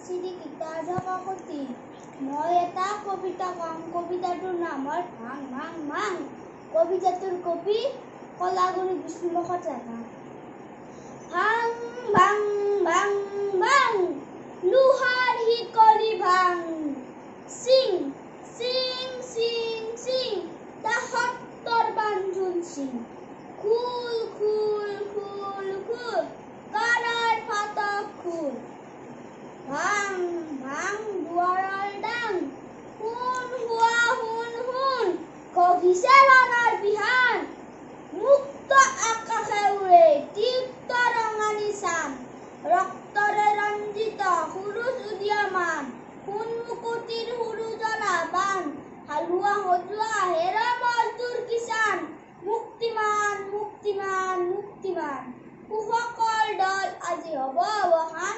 চিৰিকিটা ঢকাকতি। মই এটা কবিতা কম, কবিতাটোৰ নাম হ'ল ভাং ভাং ভাং। কবিতাটোৰ কবি কলাগুৰু বিষ্ণুপ্ৰসাদ ৰাভা। ভাং ভাং ভাং ভাং, লোহাৰ শিকলি ভাং। চিং চিং চিং চিং, দাসত্বৰ বান্ধোন চিং। খুল খুল খুল খুল, কাৰাৰ ফাটক খুল। ভাং ভাং দুৱাৰৰ ডাং, শুন হোৱা শুন শুন, ঘঁহিছে ৰণৰ বিহান। মুক্ত আকাশে উৰে তীৰ্থ ৰঙালী চান, ৰক্তৰে ৰঞ্জিত সুৰুজ উদীয়মান। সোণ মুকুতিৰ সুৰুজৰ আহ্বান, হালোৱা সজোৱা হেৰ মজদুৰ কিষাণ। মুক্তিমান মুক্তিমান মুক্তিমান, কৃষকৰ দল আজি হ'ব অৱসান।